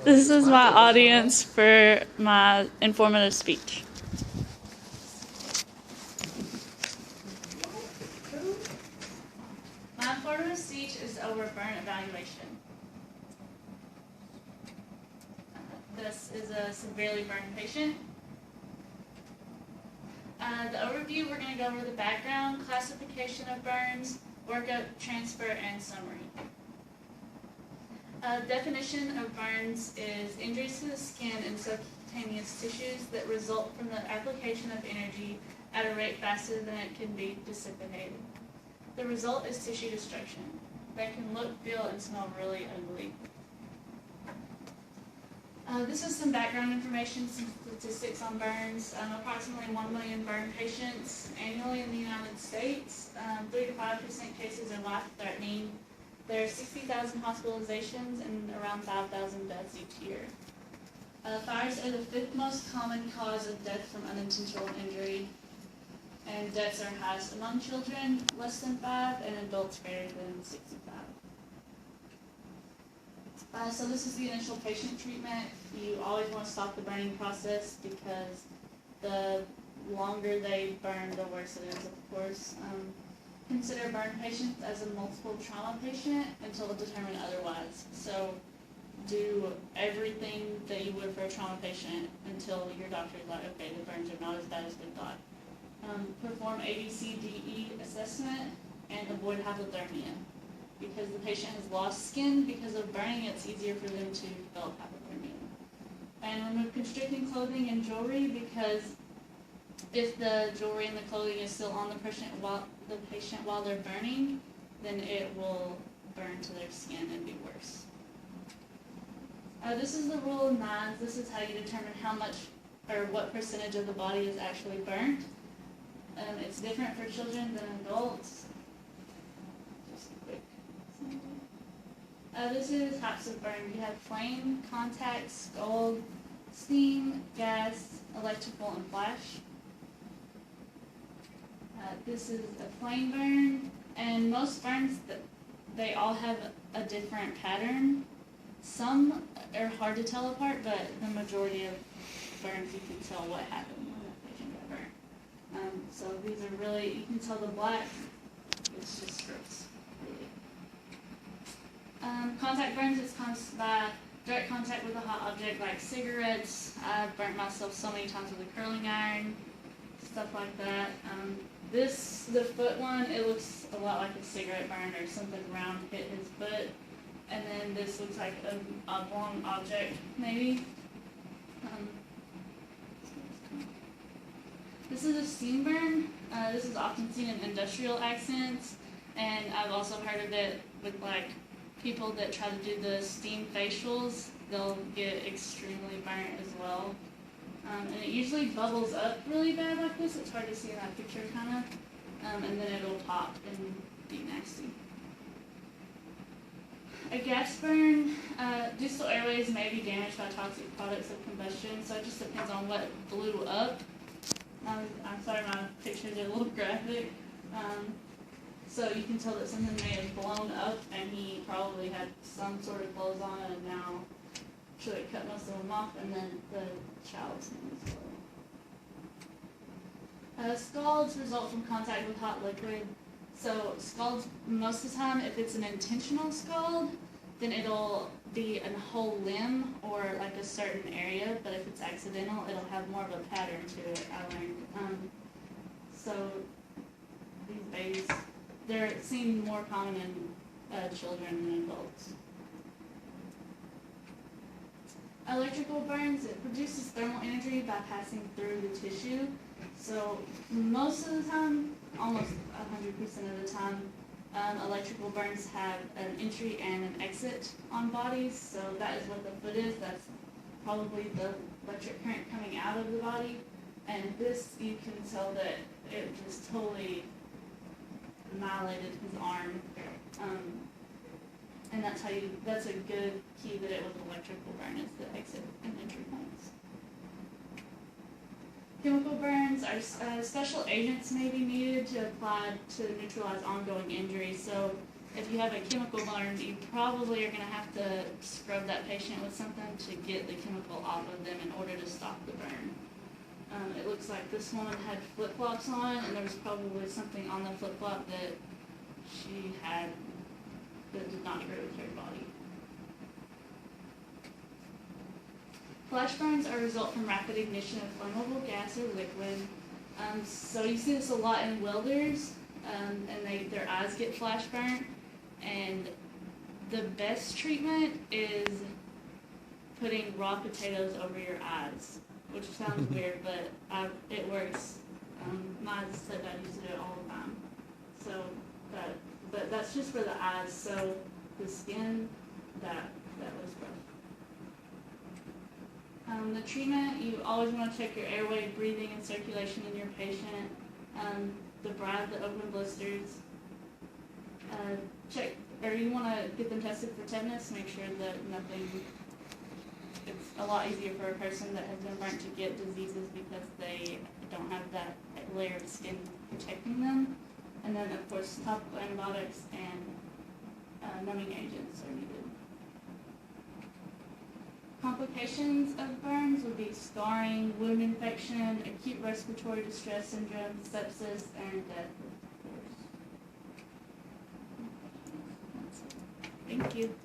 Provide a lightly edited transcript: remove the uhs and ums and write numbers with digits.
This is my audience for my informative speech. My informative speech is over burn evaluation. This is a severely burned patient. The overview, we're going to go over the background, classification of burns, workup, transfer, and summary. Definition of burns is injuries to the skin and subcutaneous tissues that result from the application of energy at a rate faster than it can be dissipated. The result is tissue destruction that can look, feel, and smell really ugly. This is some background information, some statistics on burns. Approximately 1 million burn patients annually in the United States. 3 to 5% cases are life-threatening. There are 60,000 hospitalizations and around 5,000 deaths each year. Fires are the 5th most common cause of death from unintentional injury, and deaths are highest among children less than 5 and adults greater than 65. So this is the initial patient treatment. You always want to stop the burning process because the longer they burn, the worse it is, of course. Consider burn patients as a multiple trauma patient until determined otherwise. So do everything that you would for a trauma patient until your doctor is like, okay, the burns are not as bad as we thought. Perform ABCDE assessment and avoid hypothermia. Because the patient has lost skin because of burning, it's easier for them to develop hypothermia. And remove constricting clothing and jewelry, because if the jewelry and the clothing is still on the patient while they're burning, then it will burn to their skin and be worse. This is the rule of nines. This is how you determine how much or what percentage of the body is actually burnt. It's different for children than adults. This is types of burn. You have flame, contact, scald, steam, gas, electrical, and flash. This is a flame burn, and most burns, they all have a different pattern. Some are hard to tell apart, but the majority of burns you can tell what happened when the patient got burned. So these are really, you can tell the black, it's just strips. Contact burns is caused by direct contact with a hot object like cigarettes. I've burnt myself so many times with a curling iron, stuff like that. The foot one, it looks a lot like a cigarette burn or something round hit his foot. And then this looks like an oblong object, maybe. This is a steam burn. This is often seen in industrial accidents, and I've also heard of it with people that try to do the steam facials. They'll get extremely burnt as well. And it usually bubbles up really bad like this. It's hard to see in that picture, kind of. And then it'll pop and be nasty. A gas burn, distal airways may be damaged by toxic products of combustion, so it just depends on what blew up. I'm sorry, my pictures are a little graphic. So you can tell that something may have blown up, and he probably had some sort of clothes on, and now should have cut most of them off, and then the child's name as well. Scalds result from contact with hot liquid. So scalds, most of the time, if it's an intentional scald, then it'll be a whole limb or like a certain area, but if it's accidental, it'll have more of a pattern to it, I learned. So these babies, they're seen more common in children than adults. Electrical burns, it produces thermal energy by passing through the tissue. So most of the time, almost 100% of the time, electrical burns have an entry and an exit on bodies. So that is what the foot is. That's probably the electric current coming out of the body. And this, you can tell that it just totally annihilated his arm. And that's a good key that it was an electrical burn, is the exit and entry points. Chemical burns are special agents may be needed to apply to neutralize ongoing injury. So if you have a chemical burn, you probably are gonna have to scrub that patient with something to get the chemical off of them in order to stop the burn. It looks like this woman had flip-flops on, and there was probably something on the flip-flop that she had that did not agree with her body. Flash burns are a result from rapid ignition of flammable gas or liquid. So you see this a lot in welders, and their eyes get flash burnt. And the best treatment is putting raw potatoes over your eyes, which sounds weird, but it works. My stepdad used to do it all the time. So but that's just for the eyes. So the skin, that was rough. The treatment, you always want to check your airway, breathing, and circulation in your patient. The open blisters. Check, or you want to get them tested for tetanus. Make sure that nothing. It's a lot easier for a person that has been burnt to get diseases because they don't have that layer of skin protecting them. And then, of course, topical antibiotics and numbing agents are needed. Complications of burns would be scarring, wound infection, acute respiratory distress syndrome, sepsis, and death, of course. Thank you.